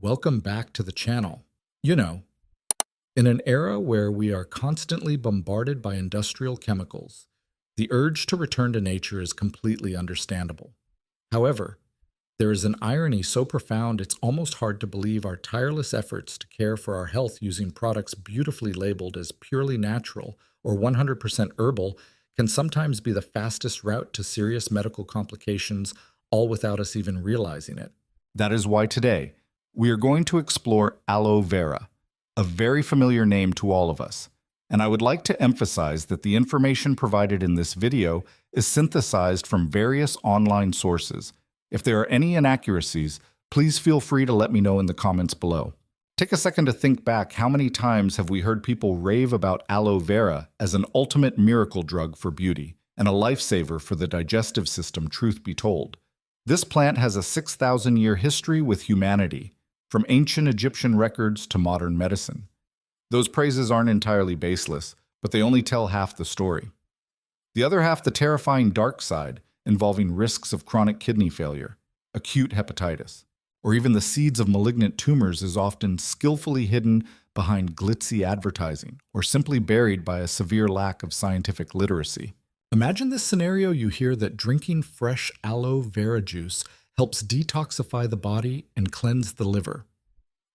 Welcome back to the channel. You know, in an era where we are constantly bombarded by industrial chemicals, the urge to return to nature is completely understandable. However, there is an irony so profound it's almost hard to believe our tireless efforts to care for our health using products beautifully labeled as purely natural or 100% herbal can sometimes be the fastest route to serious medical complications, all without us even realizing it. That is why today we are going to explore aloe vera, a very familiar name to all of us. And I would like to emphasize that the information provided in this video is synthesized from various online sources. If there are any inaccuracies, please feel free to let me know in the comments below. Take a second to think back, how many times have we heard people rave about aloe vera as an ultimate miracle drug for beauty and a lifesaver for the digestive system, truth be told. This plant has a 6,000-year history with humanity, from ancient Egyptian records to modern medicine. Those praises aren't entirely baseless, but they only tell half the story. The other half, the terrifying dark side, involving risks of chronic kidney failure, acute hepatitis, or even the seeds of malignant tumors, is often skillfully hidden behind glitzy advertising or simply buried by a severe lack of scientific literacy. Imagine this scenario: you hear that drinking fresh aloe vera juice helps detoxify the body and cleanse the liver.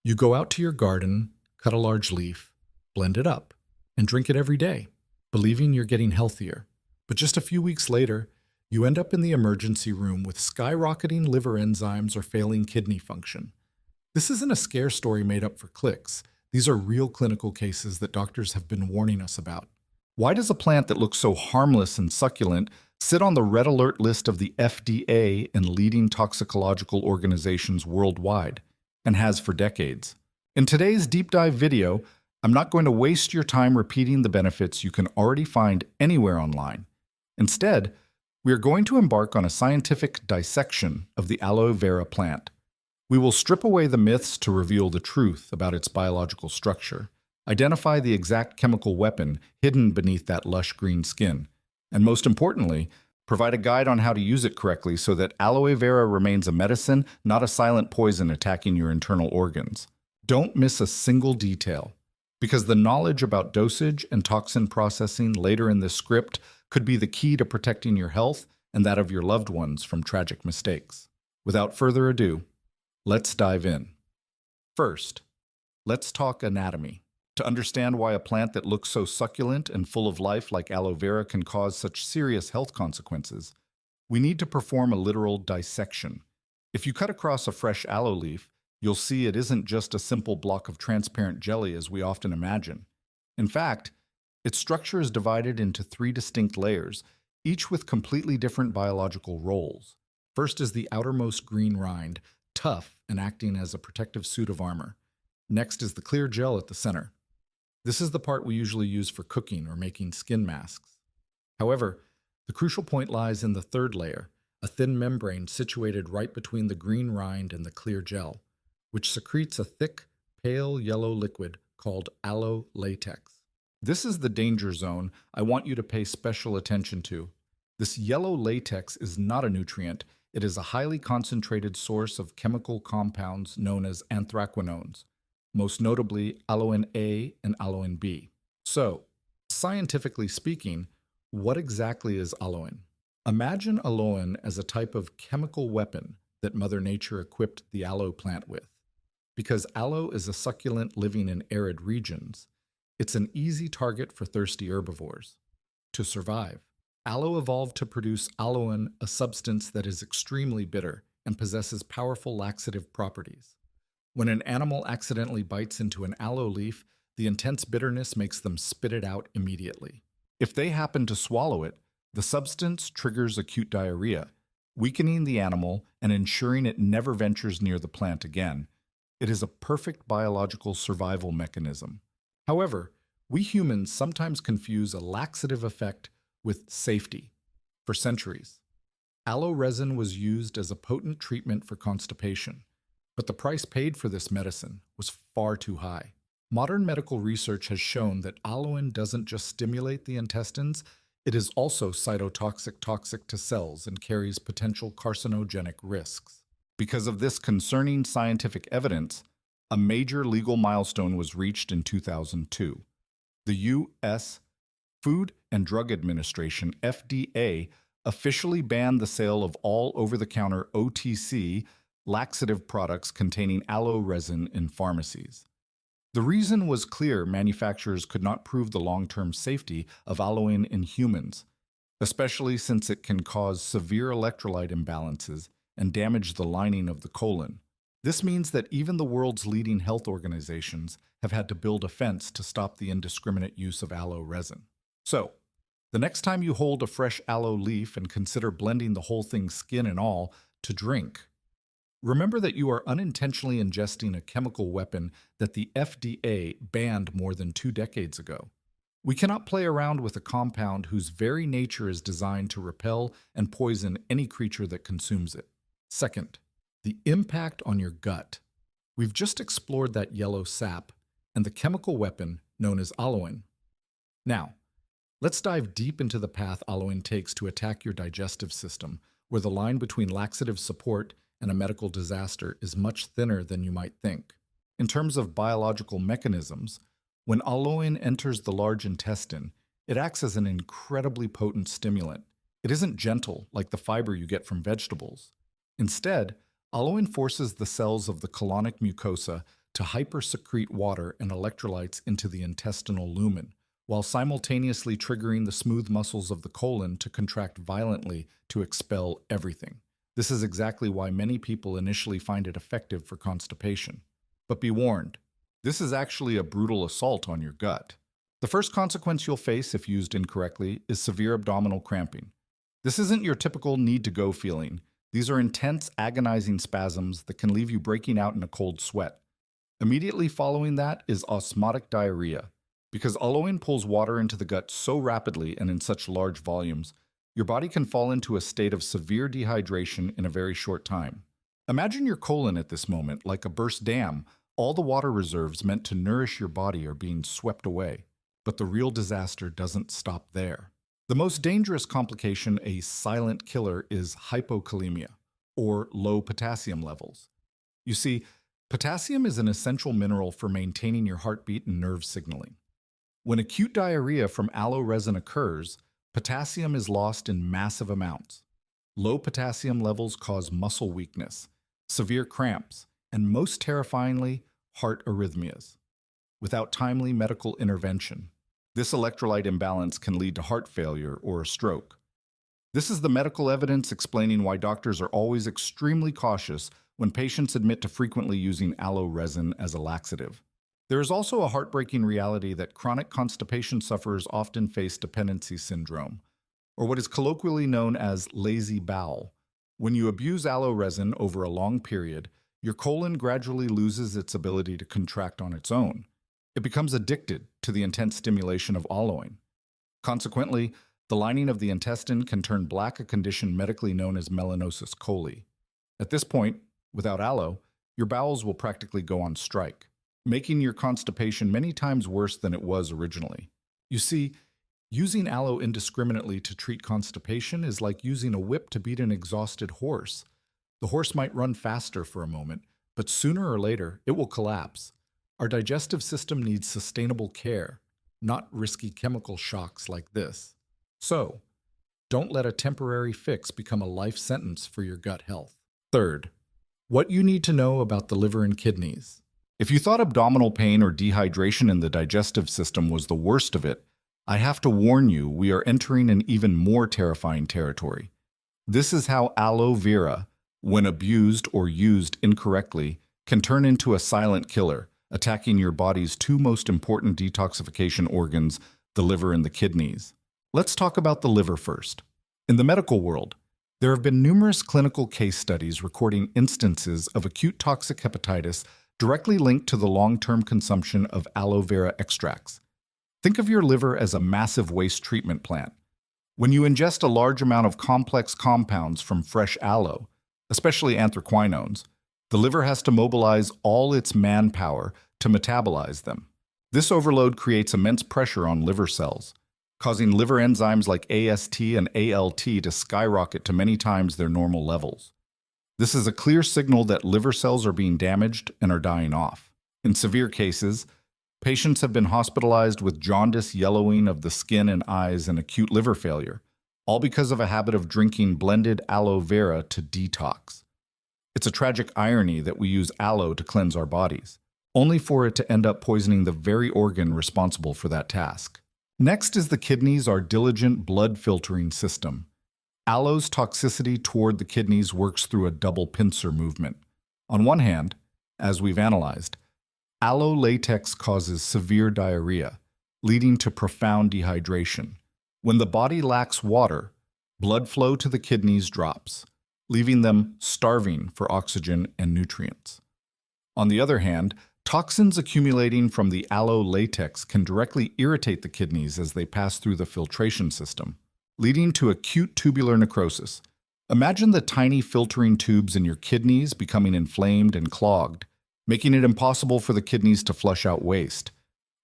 You go out to your garden, cut a large leaf, blend it up, and drink it every day, believing you're getting healthier. But just a few weeks later, you end up in the emergency room with skyrocketing liver enzymes or failing kidney function. This isn't a scare story made up for clicks. These are real clinical cases that doctors have been warning us about. Why does a plant that looks so harmless and succulent sit on the red alert list of the FDA and leading toxicological organizations worldwide, and has for decades? In today's deep dive video, I'm not going to waste your time repeating the benefits you can already find anywhere online. Instead, we are going to embark on a scientific dissection of the aloe vera plant. We will strip away the myths to reveal the truth about its biological structure, identify the exact chemical weapon hidden beneath that lush green skin, and most importantly, provide a guide on how to use it correctly so that aloe vera remains a medicine, not a silent poison attacking your internal organs. Don't miss a single detail, because the knowledge about dosage and toxin processing later in this script could be the key to protecting your health and that of your loved ones from tragic mistakes. Without further ado, let's dive in. First, let's talk anatomy. To understand why a plant that looks so succulent and full of life like aloe vera can cause such serious health consequences, we need to perform a literal dissection. If you cut across a fresh aloe leaf, you'll see it isn't just a simple block of transparent jelly as we often imagine. In fact, its structure is divided into 3 distinct layers, each with completely different biological roles. First is the outermost green rind, tough and acting as a protective suit of armor. Next is the clear gel at the center. This is the part we usually use for cooking or making skin masks. However, the crucial point lies in the third layer, a thin membrane situated right between the green rind and the clear gel, which secretes a thick, pale yellow liquid called aloe latex. This is the danger zone I want you to pay special attention to. This yellow latex is not a nutrient. It is a highly concentrated source of chemical compounds known as anthraquinones, most notably aloin A and aloin B. So, scientifically speaking, what exactly is aloin? Imagine aloin as a type of chemical weapon that Mother Nature equipped the aloe plant with. Because aloe is a succulent living in arid regions, it's an easy target for thirsty herbivores. To survive, aloe evolved to produce aloin, a substance that is extremely bitter and possesses powerful laxative properties. When an animal accidentally bites into an aloe leaf, the intense bitterness makes them spit it out immediately. If they happen to swallow it, the substance triggers acute diarrhea, weakening the animal and ensuring it never ventures near the plant again. It is a perfect biological survival mechanism. However, we humans sometimes confuse a laxative effect with safety. For centuries, aloe resin was used as a potent treatment for constipation. But the price paid for this medicine was far too high. Modern medical research has shown that aloin doesn't just stimulate the intestines, it is also cytotoxic, toxic to cells, and carries potential carcinogenic risks. Because of this concerning scientific evidence, A major legal milestone was reached in 2002. The U.S. Food and Drug Administration, FDA, officially banned the sale of all over-the-counter OTC laxative products containing aloe resin in pharmacies. The reason was clear: manufacturers could not prove the long-term safety of aloin in humans, especially since it can cause severe electrolyte imbalances and damage the lining of the colon. This means that even the world's leading health organizations have had to build a fence to stop the indiscriminate use of aloe resin. So, the next time you hold a fresh aloe leaf and consider blending the whole thing, skin and all, to drink, remember that you are unintentionally ingesting a chemical weapon that the FDA banned more than 2 decades ago. We cannot play around with a compound whose very nature is designed to repel and poison any creature that consumes it. Second, the impact on your gut. We've just explored that yellow sap and the chemical weapon known as aloin. Now, let's dive deep into the path aloin takes to attack your digestive system, where the line between laxative support and a medical disaster is much thinner than you might think. In terms of biological mechanisms, when aloin enters the large intestine, it acts as an incredibly potent stimulant. It isn't gentle like the fiber you get from vegetables. Instead, aloin forces the cells of the colonic mucosa to hypersecrete water and electrolytes into the intestinal lumen, while simultaneously triggering the smooth muscles of the colon to contract violently to expel everything. This is exactly why many people initially find it effective for constipation. But be warned, this is actually a brutal assault on your gut. The first consequence you'll face if used incorrectly is severe abdominal cramping. This isn't your typical need-to-go feeling. These are intense, agonizing spasms that can leave you breaking out in a cold sweat. Immediately following that is osmotic diarrhea. Because aloin pulls water into the gut so rapidly and in such large volumes, your body can fall into a state of severe dehydration in a very short time. Imagine your colon at this moment like a burst dam. All the water reserves meant to nourish your body are being swept away. But the real disaster doesn't stop there. The most dangerous complication, a silent killer, is hypokalemia, or low potassium levels. You see, potassium is an essential mineral for maintaining your heartbeat and nerve signaling. When acute diarrhea from aloe resin occurs, potassium is lost in massive amounts. Low potassium levels cause muscle weakness, severe cramps, and most terrifyingly, heart arrhythmias. Without timely medical intervention, this electrolyte imbalance can lead to heart failure or a stroke. This is the medical evidence explaining why doctors are always extremely cautious when patients admit to frequently using aloe resin as a laxative. There is also a heartbreaking reality that chronic constipation sufferers often face dependency syndrome, or what is colloquially known as lazy bowel. When you abuse aloe resin over a long period, your colon gradually loses its ability to contract on its own. It becomes addicted to the intense stimulation of aloin. Consequently, the lining of the intestine can turn black, a condition medically known as melanosis coli. At this point, without aloe, your bowels will practically go on strike, making your constipation many times worse than it was originally. You see, using aloe indiscriminately to treat constipation is like using a whip to beat an exhausted horse. The horse might run faster for a moment, but sooner or later, it will collapse. Our digestive system needs sustainable care, not risky chemical shocks like this. So, don't let a temporary fix become a life sentence for your gut health. Third, what you need to know about the liver and kidneys. If you thought abdominal pain or dehydration in the digestive system was the worst of it, I have to warn you, we are entering an even more terrifying territory. This is how aloe vera, when abused or used incorrectly, can turn into a silent killer, attacking your body's two most important detoxification organs, the liver and the kidneys. Let's talk about the liver first. In the medical world, there have been numerous clinical case studies recording instances of acute toxic hepatitis directly linked to the long-term consumption of aloe vera extracts. Think of your liver as a massive waste treatment plant. When you ingest a large amount of complex compounds from fresh aloe, especially anthraquinones, the liver has to mobilize all its manpower to metabolize them. This overload creates immense pressure on liver cells, causing liver enzymes like AST and ALT to skyrocket to many times their normal levels. This is a clear signal that liver cells are being damaged and are dying off. In severe cases, patients have been hospitalized with jaundice, yellowing of the skin and eyes, and acute liver failure, all because of a habit of drinking blended aloe vera to detox. It's a tragic irony that we use aloe to cleanse our bodies, only for it to end up poisoning the very organ responsible for that task. Next is the kidneys, our diligent blood filtering system. Aloe's toxicity toward the kidneys works through a double pincer movement. On one hand, as we've analyzed, aloe latex causes severe diarrhea, leading to profound dehydration. When the body lacks water, blood flow to the kidneys drops, leaving them starving for oxygen and nutrients. On the other hand, toxins accumulating from the aloe latex can directly irritate the kidneys as they pass through the filtration system, leading to acute tubular necrosis. Imagine the tiny filtering tubes in your kidneys becoming inflamed and clogged, making it impossible for the kidneys to flush out waste.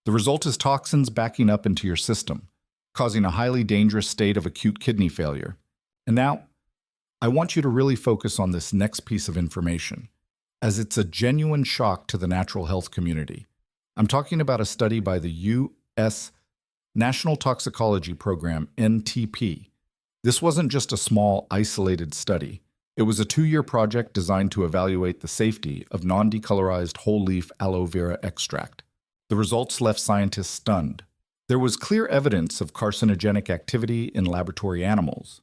The result is toxins backing up into your system, causing a highly dangerous state of acute kidney failure. And now, I want you to really focus on this next piece of information, as it's a genuine shock to the natural health community. I'm talking about a study by the U.S. National Toxicology Program, NTP. This wasn't just a small, isolated study. It was a 2-year project designed to evaluate the safety of non-decolorized whole-leaf aloe vera extract. The results left scientists stunned. There was clear evidence of carcinogenic activity in laboratory animals.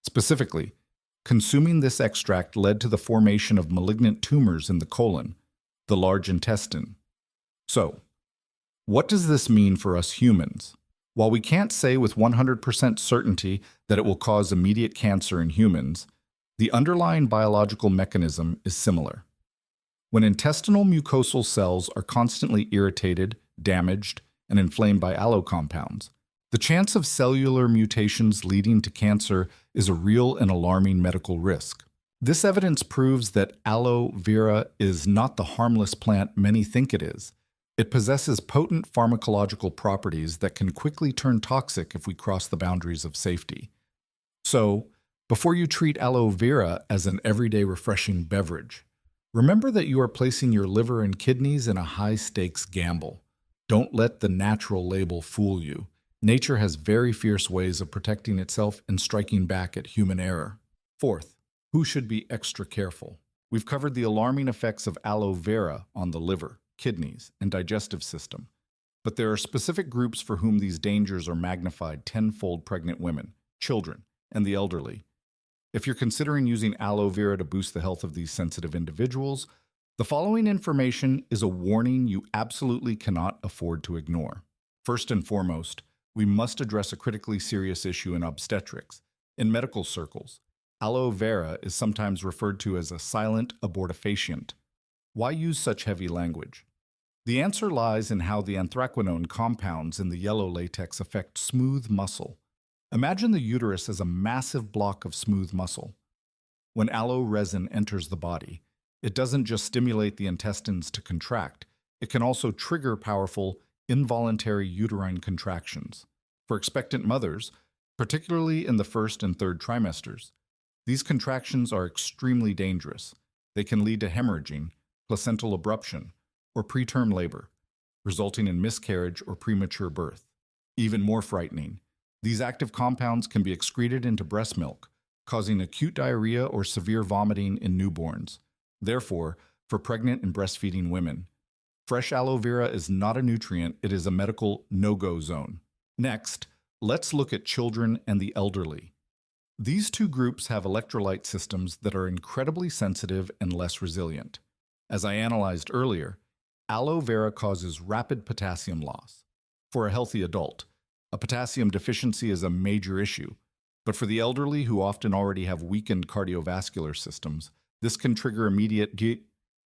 Specifically, consuming this extract led to the formation of malignant tumors in the colon, the large intestine. So, what does this mean for us humans? While we can't say with 100% certainty that it will cause immediate cancer in humans, the underlying biological mechanism is similar. When intestinal mucosal cells are constantly irritated, damaged, and inflamed by aloe compounds, the chance of cellular mutations leading to cancer is a real and alarming medical risk. This evidence proves that aloe vera is not the harmless plant many think it is. It possesses potent pharmacological properties that can quickly turn toxic if we cross the boundaries of safety. So, before you treat aloe vera as an everyday refreshing beverage, remember that you are placing your liver and kidneys in a high-stakes gamble. Don't let the natural label fool you. Nature has very fierce ways of protecting itself and striking back at human error. Fourth, who should be extra careful? We've covered the alarming effects of aloe vera on the liver, kidneys, and digestive system. But there are specific groups for whom these dangers are magnified tenfold: pregnant women, children, and the elderly. If you're considering using aloe vera to boost the health of these sensitive individuals, the following information is a warning you absolutely cannot afford to ignore. First and foremost, we must address a critically serious issue in obstetrics. In medical circles, aloe vera is sometimes referred to as a silent abortifacient. Why use such heavy language? The answer lies in how the anthraquinone compounds in the yellow latex affect smooth muscle. Imagine the uterus as a massive block of smooth muscle. When aloe resin enters the body, it doesn't just stimulate the intestines to contract, it can also trigger powerful, involuntary uterine contractions. For expectant mothers, particularly in the first and third trimesters, these contractions are extremely dangerous. They can lead to hemorrhaging, placental abruption, or preterm labor, resulting in miscarriage or premature birth. Even more frightening, these active compounds can be excreted into breast milk, causing acute diarrhea or severe vomiting in newborns. Therefore, for pregnant and breastfeeding women, fresh aloe vera is not a nutrient, it is a medical no-go zone. Next, let's look at children and the elderly. These two groups have electrolyte systems that are incredibly sensitive and less resilient. As I analyzed earlier, aloe vera causes rapid potassium loss. For a healthy adult, a potassium deficiency is a major issue, but for the elderly who often already have weakened cardiovascular systems, this can trigger immediate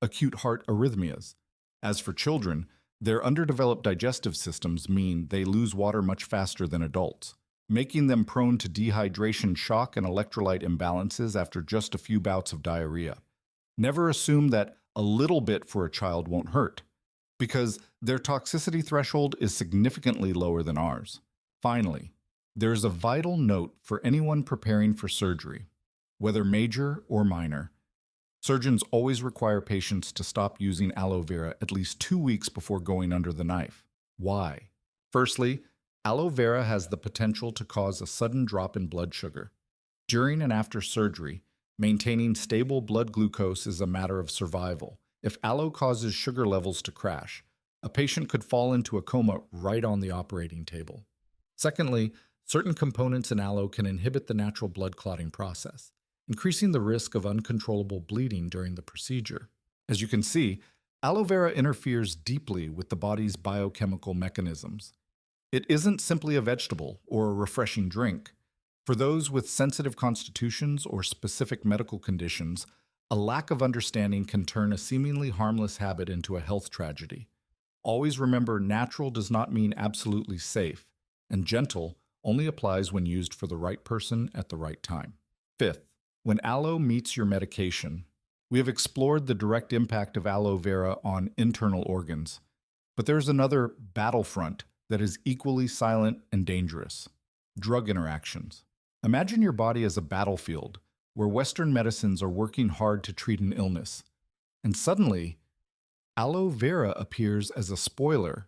acute heart arrhythmias. As for children, their underdeveloped digestive systems mean they lose water much faster than adults, making them prone to dehydration, shock, and electrolyte imbalances after just a few bouts of diarrhea. Never assume that a little bit for a child won't hurt, because their toxicity threshold is significantly lower than ours. Finally, there is a vital note for anyone preparing for surgery. Whether major or minor, Surgeons always require patients to stop using aloe vera at least 2 weeks before going under the knife. Why? Firstly, aloe vera has the potential to cause a sudden drop in blood sugar. During and after surgery, maintaining stable blood glucose is a matter of survival. If aloe causes sugar levels to crash, a patient could fall into a coma right on the operating table. Secondly, certain components in aloe can inhibit the natural blood clotting process, increasing the risk of uncontrollable bleeding during the procedure. As you can see, aloe vera interferes deeply with the body's biochemical mechanisms. It isn't simply a vegetable or a refreshing drink. For those with sensitive constitutions or specific medical conditions, a lack of understanding can turn a seemingly harmless habit into a health tragedy. Always remember, natural does not mean absolutely safe, and gentle only applies when used for the right person at the right time. Fifth, when aloe meets your medication. We have explored the direct impact of aloe vera on internal organs, but there's another battlefront that is equally silent and dangerous: drug interactions. Imagine your body as a battlefield where Western medicines are working hard to treat an illness, and suddenly, aloe vera appears as a spoiler,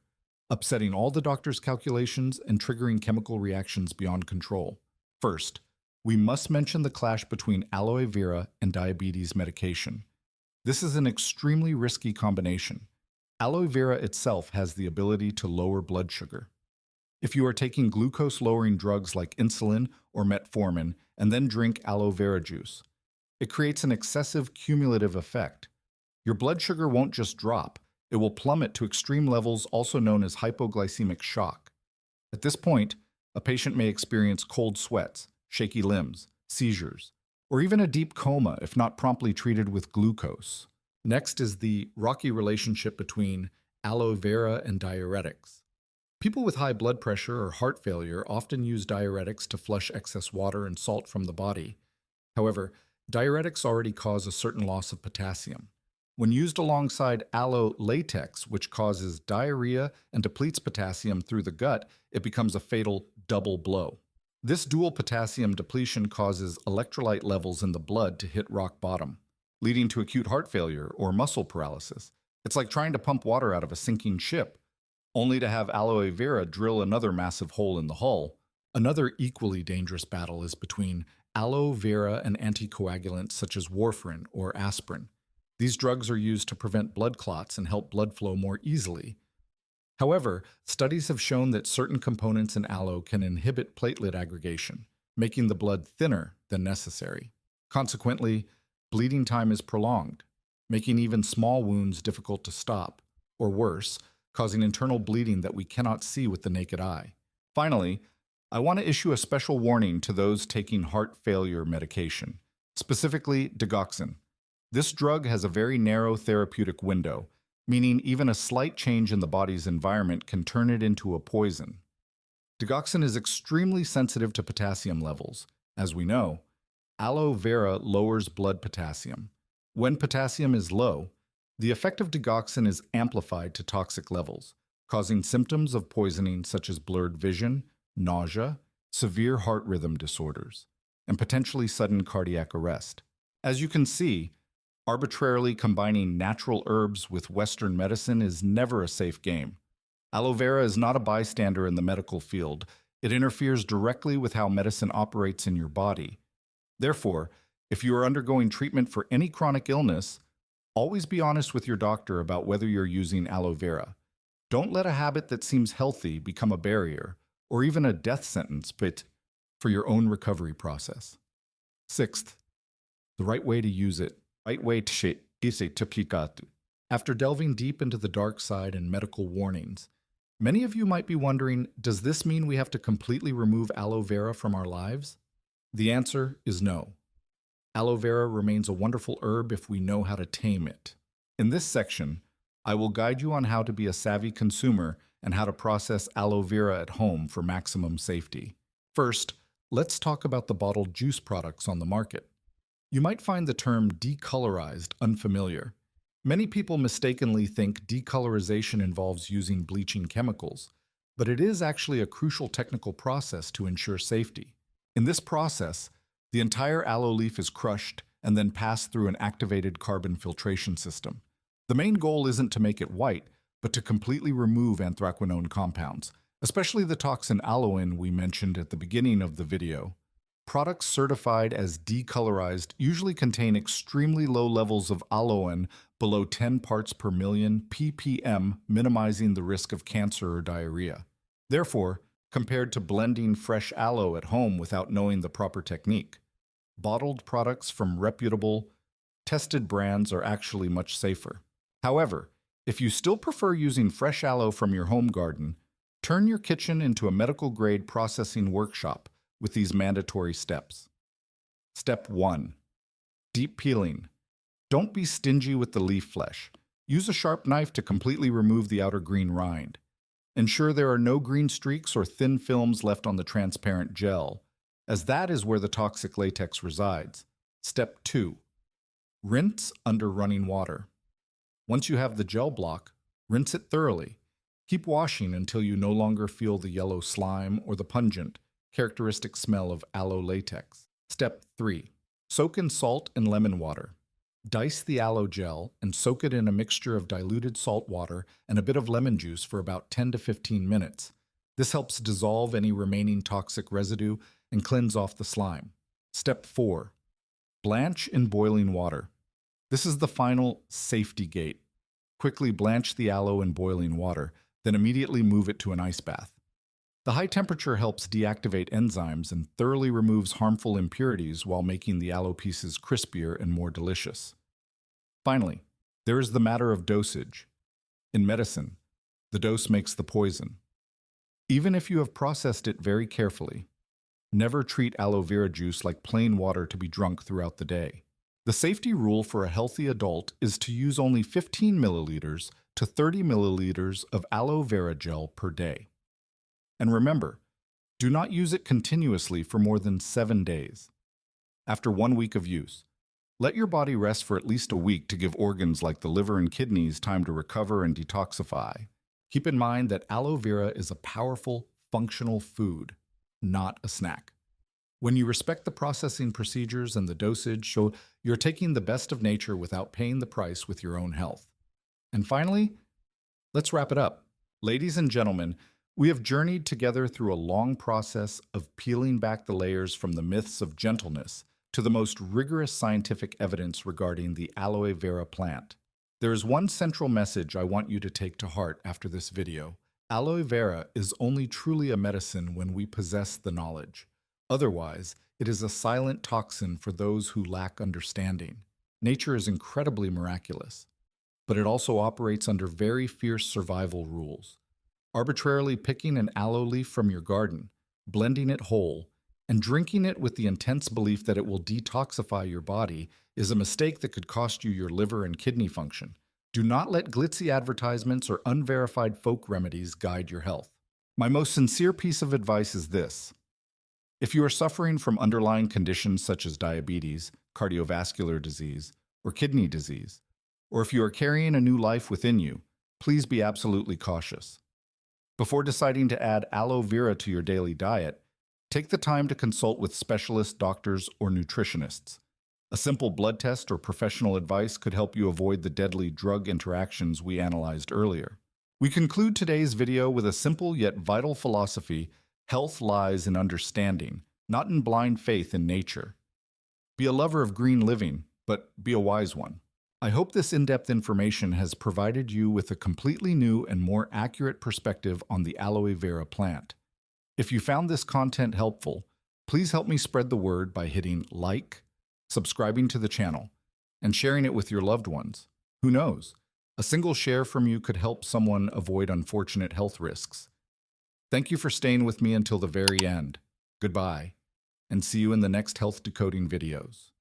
upsetting all the doctor's calculations and triggering chemical reactions beyond control. First, we must mention the clash between aloe vera and diabetes medication. This is an extremely risky combination. Aloe vera itself has the ability to lower blood sugar. If you are taking glucose-lowering drugs like insulin or metformin and then drink aloe vera juice, it creates an excessive cumulative effect. Your blood sugar won't just drop, it will plummet to extreme levels, also known as hypoglycemic shock. At this point, a patient may experience cold sweats, shaky limbs, seizures, or even a deep coma if not promptly treated with glucose. Next is the rocky relationship between aloe vera and diuretics. People with high blood pressure or heart failure often use diuretics to flush excess water and salt from the body. However, diuretics already cause a certain loss of potassium. When used alongside aloe latex, which causes diarrhea and depletes potassium through the gut, it becomes a fatal double blow. This dual potassium depletion causes electrolyte levels in the blood to hit rock bottom, leading to acute heart failure or muscle paralysis. It's like trying to pump water out of a sinking ship, only to have aloe vera drill another massive hole in the hull. Another equally dangerous battle is between aloe vera and anticoagulants such as warfarin or aspirin. These drugs are used to prevent blood clots and help blood flow more easily. However, studies have shown that certain components in aloe can inhibit platelet aggregation, making the blood thinner than necessary. Consequently, bleeding time is prolonged, making even small wounds difficult to stop, or worse, causing internal bleeding that we cannot see with the naked eye. Finally, I want to issue a special warning to those taking heart failure medication, specifically digoxin. This drug has a very narrow therapeutic window, meaning even a slight change in the body's environment can turn it into a poison. Digoxin is extremely sensitive to potassium levels. As we know, aloe vera lowers blood potassium. When potassium is low, the effect of digoxin is amplified to toxic levels, causing symptoms of poisoning such as blurred vision, nausea, severe heart rhythm disorders, and potentially sudden cardiac arrest. As you can see, arbitrarily combining natural herbs with Western medicine is never a safe game. Aloe vera is not a bystander in the medical field. It interferes directly with how medicine operates in your body. Therefore, if you are undergoing treatment for any chronic illness, always be honest with your doctor about whether you're using aloe vera. Don't let a habit that seems healthy become a barrier, or even a death sentence, but for your own recovery process. Sixth, the right way to use it. After delving deep into the dark side and medical warnings, many of you might be wondering, does this mean we have to completely remove aloe vera from our lives? The answer is no. Aloe vera remains a wonderful herb if we know how to tame it. In this section, I will guide you on how to be a savvy consumer and how to process aloe vera at home for maximum safety. First, let's talk about the bottled juice products on the market. You might find the term decolorized unfamiliar. Many people mistakenly think decolorization involves using bleaching chemicals, but it is actually a crucial technical process to ensure safety. In this process, the entire aloe leaf is crushed and then pass through an activated carbon filtration system. The main goal isn't to make it white, but to completely remove anthraquinone compounds, especially the toxin aloin we mentioned at the beginning of the video. Products certified as decolorized usually contain extremely low levels of aloin, below 10 parts per million ppm, minimizing the risk of cancer or diarrhea. Therefore, compared to blending fresh aloe at home without knowing the proper technique, bottled products from reputable, tested brands are actually much safer. However, if you still prefer using fresh aloe from your home garden, turn your kitchen into a medical-grade processing workshop with these mandatory steps. Step 1. Deep peeling. Don't be stingy with the leaf flesh. Use a sharp knife to completely remove the outer green rind. Ensure there are no green streaks or thin films left on the transparent gel, as that is where the toxic latex resides. Step 2. Rinse under running water. Once you have the gel block, rinse it thoroughly. Keep washing until you no longer feel the yellow slime or the pungent, characteristic smell of aloe latex. Step 3. Soak in salt and lemon water. Dice the aloe gel and soak it in a mixture of diluted salt water and a bit of lemon juice for about 10 to 15 minutes. This helps dissolve any remaining toxic residue and cleanse off the slime. Step 4. Blanch in boiling water. This is the final safety gate. Quickly blanch the aloe in boiling water, then immediately move it to an ice bath. The high temperature helps deactivate enzymes and thoroughly removes harmful impurities while making the aloe pieces crispier and more delicious. Finally, there is the matter of dosage. In medicine, the dose makes the poison. Even if you have processed it very carefully, never treat aloe vera juice like plain water to be drunk throughout the day. The safety rule for a healthy adult is to use only 15 milliliters to 30 milliliters of aloe vera gel per day. And remember, do not use it continuously for more than 7 days. After 1 week of use, let your body rest for at least a week to give organs like the liver and kidneys time to recover and detoxify. Keep in mind that aloe vera is a powerful, functional food, not a snack. When you respect the processing procedures and the dosage, so you're taking the best of nature without paying the price with your own health. And finally, let's wrap it up. Ladies and gentlemen, we have journeyed together through a long process of peeling back the layers from the myths of gentleness to the most rigorous scientific evidence regarding the aloe vera plant. There is one central message I want you to take to heart after this video. Aloe vera is only truly a medicine when we possess the knowledge. Otherwise, it is a silent toxin for those who lack understanding. Nature is incredibly miraculous, but it also operates under very fierce survival rules. Arbitrarily picking an aloe leaf from your garden, blending it whole, and drinking it with the intense belief that it will detoxify your body is a mistake that could cost you your liver and kidney function. Do not let glitzy advertisements or unverified folk remedies guide your health. My most sincere piece of advice is this. If you are suffering from underlying conditions such as diabetes, cardiovascular disease, or kidney disease, or if you are carrying a new life within you, please be absolutely cautious. Before deciding to add aloe vera to your daily diet, take the time to consult with specialist doctors or nutritionists. A simple blood test or professional advice could help you avoid the deadly drug interactions we analyzed earlier. We conclude today's video with a simple yet vital philosophy: health lies in understanding, not in blind faith in nature. Be a lover of green living, but be a wise one. I hope this in-depth information has provided you with a completely new and more accurate perspective on the aloe vera plant. If you found this content helpful, please help me spread the word by hitting like, subscribing to the channel, and sharing it with your loved ones. Who knows? A single share from you could help someone avoid unfortunate health risks. Thank you for staying with me until the very end. Goodbye, and see you in the next health decoding videos.